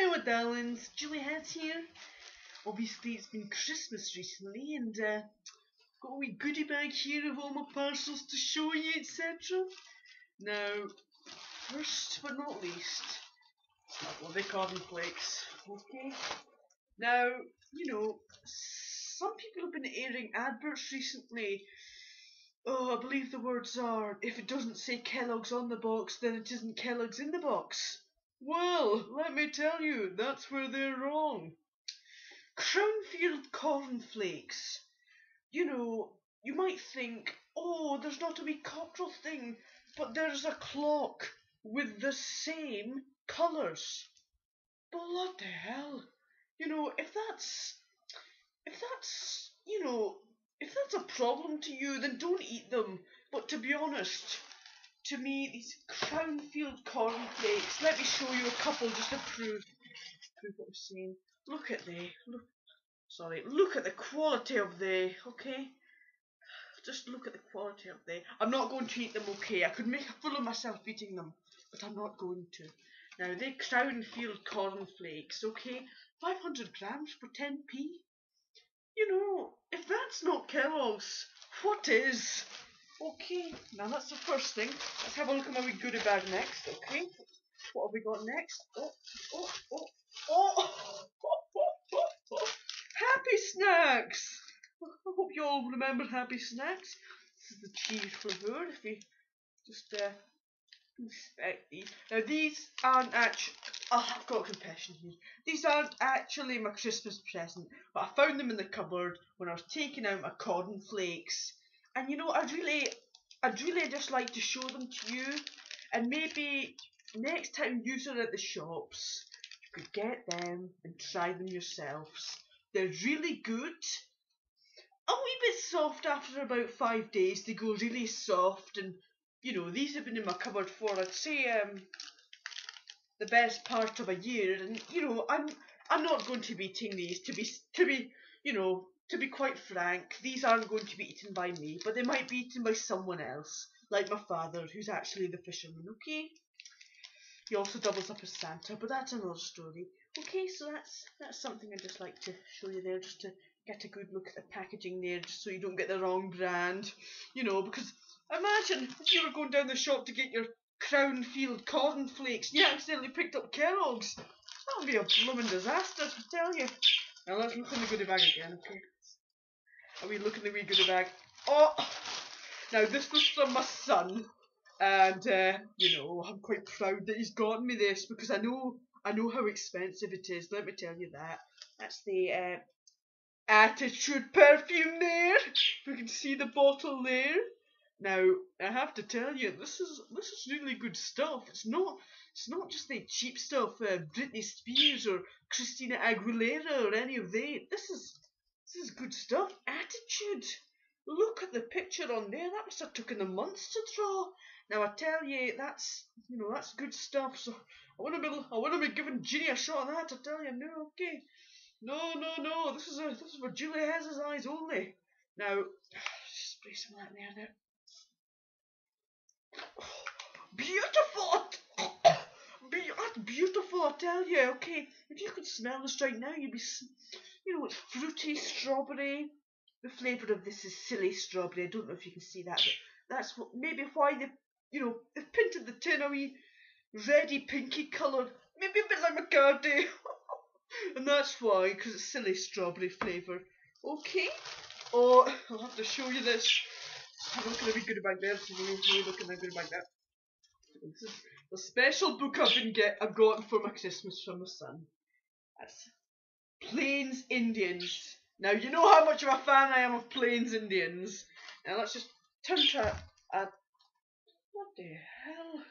Hi, my darlings. Julie Hat here. Obviously, it's been Christmas recently, and got a wee goodie bag here of all my parcels to show you, etc. Now, first but not least, lovely cornflakes. Okay. Now, you know, some people have been airing adverts recently. Oh, I believe the words are, if it doesn't say Kellogg's on the box, then it isn't Kellogg's in the box. Well, let me tell you, that's where they're wrong. Crownfield cornflakes. You know, you might think, oh, there's not a wee cockerel thing, but there's a clock with the same colours. But what the hell? You know, if that's a problem to you, then don't eat them. But to be honest, to me, these Crownfield cornflakes, let me show you a couple just to prove what I'm saying. Look at the quality of the, okay? Just look at the quality of the, I'm not going to eat them, okay? I could make a fool of myself eating them, but I'm not going to. Now, they're Crownfield cornflakes, okay? 500 grams for 10p? You know, if that's not Kellogg's, what is? Okay, now that's the first thing. Let's have a look at my wee goodie bag next, okay? What have we got next? Oh! Happy Snacks! I hope you all remember Happy Snacks. This is the cheese flavor, if you just inspect these. Now these aren't actually, I've got a confession here. These aren't actually my Christmas present, but I found them in the cupboard when I was taking out my cornflakes. And you know, I'd really just like to show them to you, and maybe next time you are at the shops, you could get them and try them yourselves. They're really good. A wee bit soft after about 5 days. They go really soft, and you know, these have been in my cupboard for, I'd say, the best part of a year. And you know, I'm not going to be eating these. To be quite frank, these aren't going to be eaten by me, but they might be eaten by someone else, like my father, who's actually the fisherman. Okay. He also doubles up as Santa, but that's another story. Okay, so that's something I'd just like to show you there, just to get a good look at the packaging there, just so you don't get the wrong brand. You know, because imagine if you were going down the shop to get your Crownfield cornflakes and you accidentally picked up Kellogg's. That would be a blooming disaster, I tell you. Now let's look in the goodie bag again, okay? Are we looking in the wee goodie bag? Oh! Now this was from my son. And, you know, I'm quite proud that he's gotten me this, because I know how expensive it is, let me tell you that. That's the Attitude perfume there. You can see the bottle there. Now, I have to tell you, this is really good stuff. It's not just the cheap stuff, Britney Spears or Christina Aguilera or any of that. This is good stuff. Attitude. Look at the picture on there. That must have taken them months to draw. Now I tell you, that's good stuff. So I want to be giving Ginny a shot of that. I tell you, no, okay, no. This is for Julie has his eyes only. Now, just spray some of that in there. Beautiful. That's beautiful. I tell you, okay. If you could smell this right now, you'd be, you know, it's fruity strawberry. The flavour of this is silly strawberry. I don't know if you can see that, but that's why they've painted the tin a wee reddy pinky colour, maybe a bit like McCartney. And that's why, because it's silly strawberry flavour. Okay. Oh, I'll have to show you this. I'm not going to be good about that. So you're looking at good about that. This is the special book I've gotten for my Christmas from my son. That's Plains Indians. Now, you know how much of a fan I am of Plains Indians. Now, let's just turn to what the hell?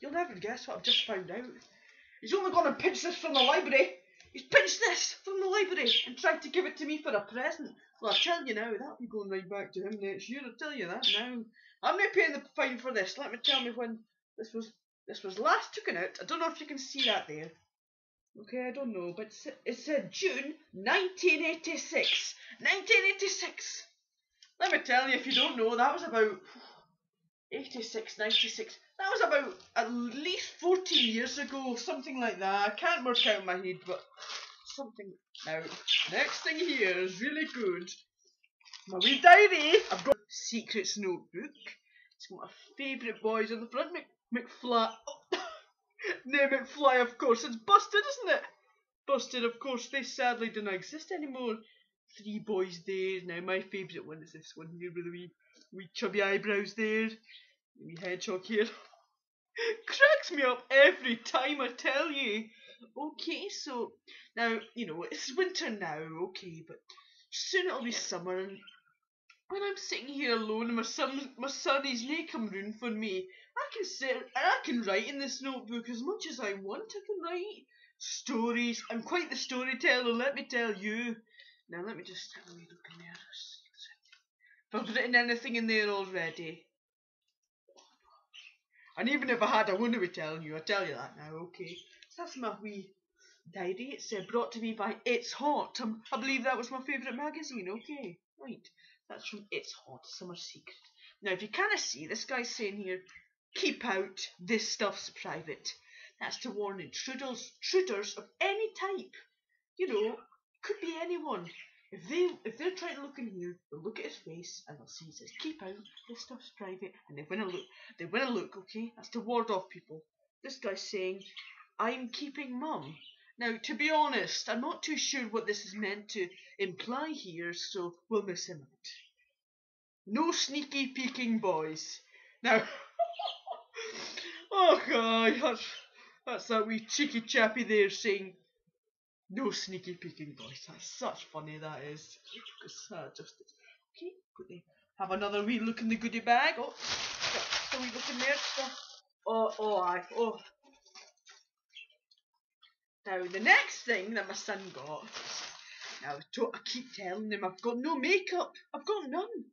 You'll never guess what I've just found out. He's only gone and pinched this from the library. He's pinched this from the library and tried to give it to me for a present. Well, I tell you now, that'll be going right back to him next year. I'll tell you that now. I'm not paying the fine for this. Let me tell me when this was last taken out. I don't know if you can see that there. Okay, I don't know, but it said June 1986. 1986! Let me tell you, if you don't know, that was about 86, 96. That was about at least 14 years ago, something like that. I can't work out in my head, but something. Now, next thing here is really good. My wee diary. I've got Secrets notebook. It's got my favourite boys on the front. McFly. Oh, no, McFly, of course. It's busted, isn't it? Busted, of course. They sadly don't exist anymore. 3 boys there. Now, my favourite one is this one here with the wee chubby eyebrows there. The wee hedgehog here. Cracks me up every time, I tell you. Okay, so now, you know, it's winter now, okay, but soon it'll be summer, and when I'm sitting here alone and my son is nae come round for me, I can sit and I can write in this notebook as much as I want. I can write stories. I'm quite the storyteller, let me tell you. Now let me just have a wee look in there. If I've written anything in there already. And even if I had, I wouldn't be telling you. I'll tell you that now, okay? So that's my wee diary. It's brought to me by It's Hot. I believe that was my favourite magazine, okay? Right. That's from It's Hot, Summer Secret. Now, if you kind of see, this guy's saying here, keep out, this stuff's private. That's to warn intruders of any type. You know, could be anyone. If they're trying to look in here, they'll look at his face and they'll see it says, keep out, this stuff's private, and they win a look, okay? That's to ward off people. This guy's saying, I'm keeping mum. Now, to be honest, I'm not too sure what this is meant to imply here, so we'll miss him out. No sneaky peeking boys. Now, oh god, that's that wee cheeky chappy there saying, no sneaky peeking boys. That's such funny, that is. Okay, have another wee look in the goodie bag. Oh, just a wee look in there. Oh. Now, the next thing that my son got, now I keep telling him I've got no makeup. I've got none.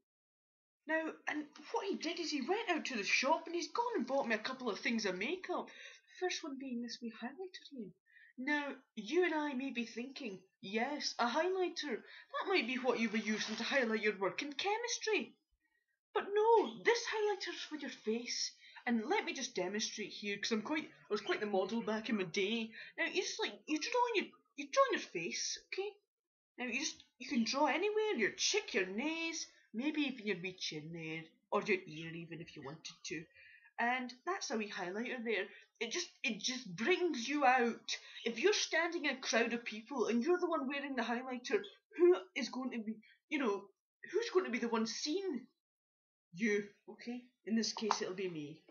Now, and what he did is he went out to the shop and he's gone and bought me a couple of things of makeup. The first one being this wee highlighter here. Now, you and I may be thinking, yes, a highlighter. That might be what you were using to highlight your work in chemistry. But no, this highlighter's for your face. And let me just demonstrate here, because I was quite the model back in my day. Now, you draw on your face, okay? Now, you can draw anywhere, your cheek, your nose, maybe even your wee chin there, or your ear even if you wanted to. And that's a wee highlighter there. It just brings you out. If you're standing in a crowd of people and you're the one wearing the highlighter, who's going to be the one seen? You, okay? In this case, it'll be me.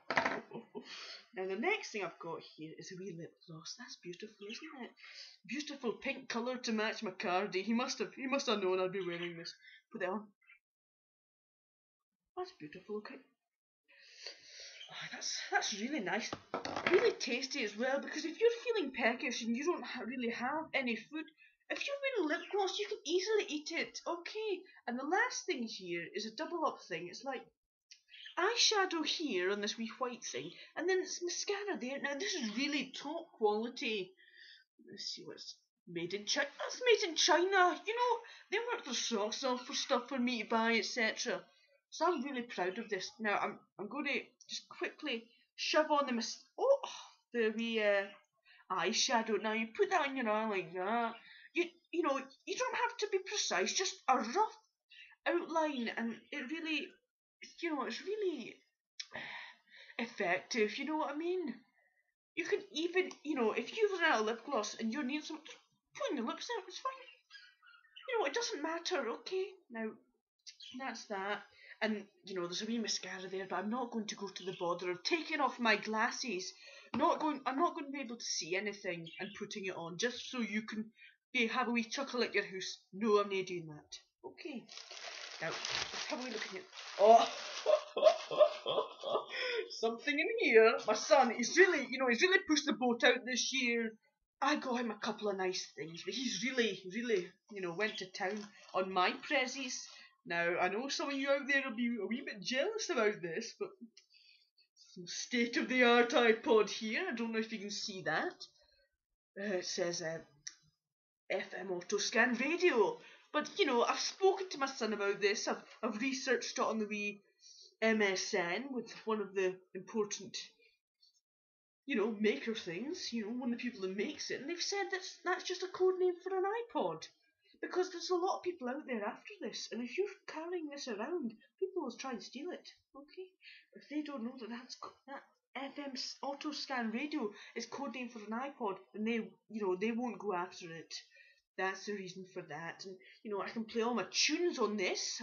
Now, the next thing I've got here is a wee lip gloss. That's beautiful, isn't it? Beautiful pink colour to match my cardi. He must have known I'd be wearing this. Put that on. That's beautiful, okay? Oh, that's really nice. Really tasty as well, because if you're feeling peckish and you don't really have any food, if you're wearing lip gloss, you can easily eat it, okay? And the last thing here is a double up thing. It's like eyeshadow here on this wee white thing, and then it's mascara there. Now this is really top quality. Let's see what's made in China. That's made in China. You know, they work their socks off for stuff for me to buy, etc. So I'm really proud of this. Now I'm going to just quickly shove on the wee eyeshadow. Now you put that on your eye like that. You know, you don't have to be precise. Just a rough outline, and it really, you know, it's really effective. You know what I mean? You can even, you know, if you've run out of lip gloss and you're needing some, just put on your lips there. It's fine. You know, it doesn't matter. Okay. Now that's that. And, you know, there's a wee mascara there, but I'm not going to go to the bother of taking off my glasses. I'm not going to be able to see anything and putting it on, just so you can have a wee chuckle at your house. No, I'm not doing that. Okay. Now, let's have a wee look at it. Oh, something in here. My son, he's really pushed the boat out this year. I got him a couple of nice things, but he's really, went to town on my prezzies. Now, I know some of you out there will be a wee bit jealous about this, but some state-of-the-art iPod here. I don't know if you can see that. It says FM auto scan radio. But, you know, I've spoken to my son about this. I've researched it on the wee MSN with one of the important maker things, one of the people that makes it, and they've said that's just a code name for an iPod. Because there's a lot of people out there after this, and if you're carrying this around, people will try and steal it, okay? If they don't know that FM auto scan radio is code name for an iPod, and they won't go after it. That's the reason for that. And I can play all my tunes on this.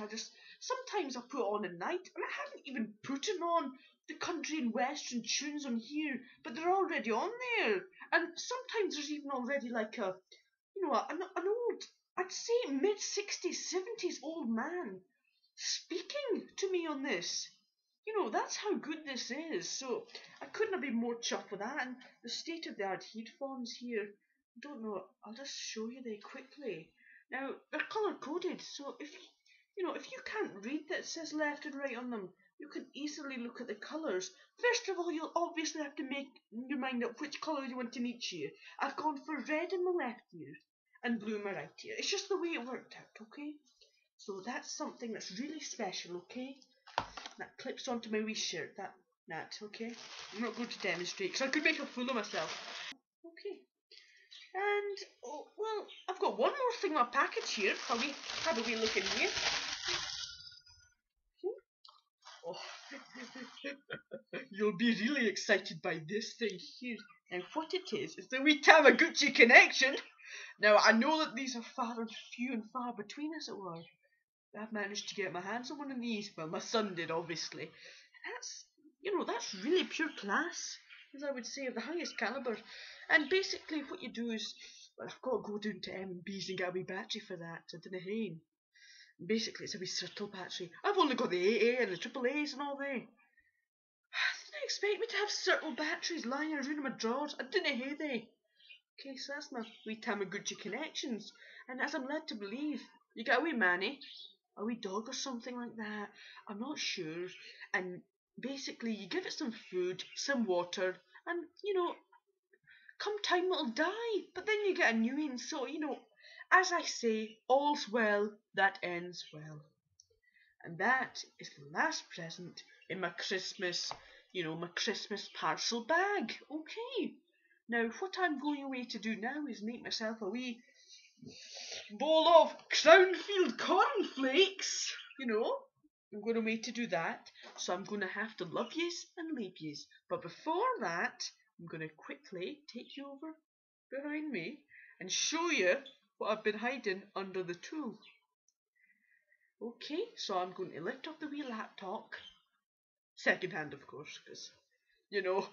Sometimes I put it on at night, and I haven't even put it on the country and western tunes on here, but they're already on there. And sometimes there's even already like an old, I'd say mid-60s, 70s old man speaking to me on this. That's how good this is. So I couldn't have been more chuffed with that. And the state-of-the-art headphones here, I don't know, I'll just show you they quickly. Now, they're colour-coded, so if you can't read that it says left and right on them, you can easily look at the colours. First of all, you'll obviously have to make your mind up which colour you want in each ear. I've gone for red in my left ear and blue in my right ear. It's just the way it worked out, okay? So that's something that's really special, okay? That clips onto my wee shirt, that, okay? I'm not going to demonstrate because I could make a fool of myself. Okay. And, well, I've got one more thing in my package here. Have a wee look in here. Oh. You'll be really excited by this thing here. And what it is the wee Tamagotchi connection. Now, I know that these are few and far between, as it were. I've managed to get my hands on one of these. Well, my son did, obviously. That's really pure class, as I would say, of the highest caliber. And basically, what you do is, well, I've got to go down to M&B's and get a wee battery for that. I didn't hain. Basically, it's a wee subtle battery. I've only got the AA and the AAAs and all they. Didn't expect me to have subtle batteries lying around in my drawers. I didn't hate they. Okay, so that's my wee Tamagotchi connections. And as I'm led to believe, you get a wee manny, a wee dog or something like that. I'm not sure. And basically, you give it some food, some water, and, come time it'll die. But then you get a new one. So, as I say, all's well that ends well. And that is the last present in my Christmas, my Christmas parcel bag. Okay. Now, what I'm going away to do now is make myself a wee bowl of Crownfield cornflakes. I'm going away to do that. So I'm going to have to love yous and leave yous. But before that, I'm going to quickly take you over behind me and show you what I've been hiding under the tool. Okay, so I'm going to lift up the wee laptop. Second hand, of course, because, you know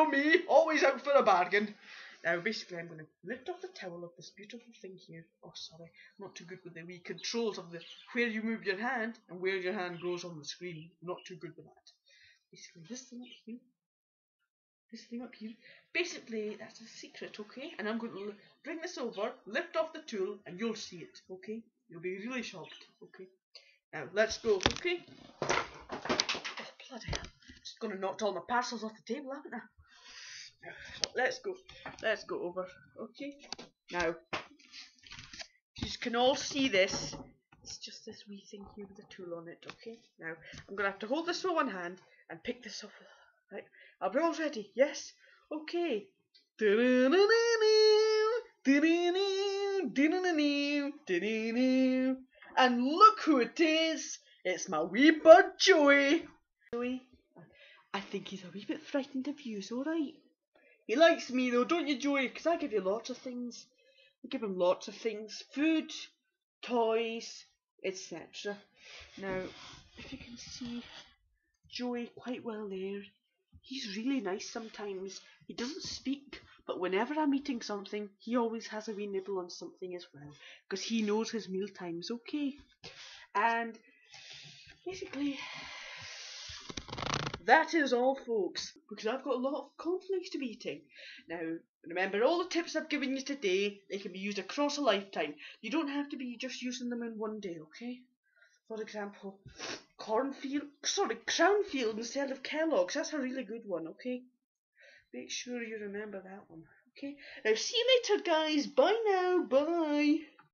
me, always out for a bargain. Now, basically, I'm going to lift off the towel of this beautiful thing here. Oh, sorry, I'm not too good with the wee controls of where you move your hand and where your hand goes on the screen. I'm not too good with that. Basically, this thing up here. This thing up here. Basically, that's a secret, okay? And I'm going to bring this over, lift off the tool, and you'll see it, okay? You'll be really shocked, okay? Now, let's go, okay? Oh, bloody hell. Just going to knock all my parcels off the table, haven't I? Let's go over, okay? Now, you can all see this. It's just this wee thing here with a tool on it, okay? Now, I'm going to have to hold this with one hand and pick this up. Right, are we all ready? Yes? Okay. And look who it is! It's my wee bird Joey. Joey, I think he's a wee bit frightened of you, alright? He likes me though, don't you, Joey? Because I give you lots of things. I give him lots of things. Food, toys, etc. Now, if you can see Joey quite well there, he's really nice sometimes. He doesn't speak, but whenever I'm eating something, he always has a wee nibble on something as well. Because he knows his meal times, okay? And basically, that is all, folks. Because I've got a lot of cornflakes to be eating. Now, remember all the tips I've given you today, they can be used across a lifetime. You don't have to be just using them in one day, okay? For example, Crownfield instead of Kellogg's. That's a really good one, okay? Make sure you remember that one, okay? Now, see you later, guys. Bye now. Bye.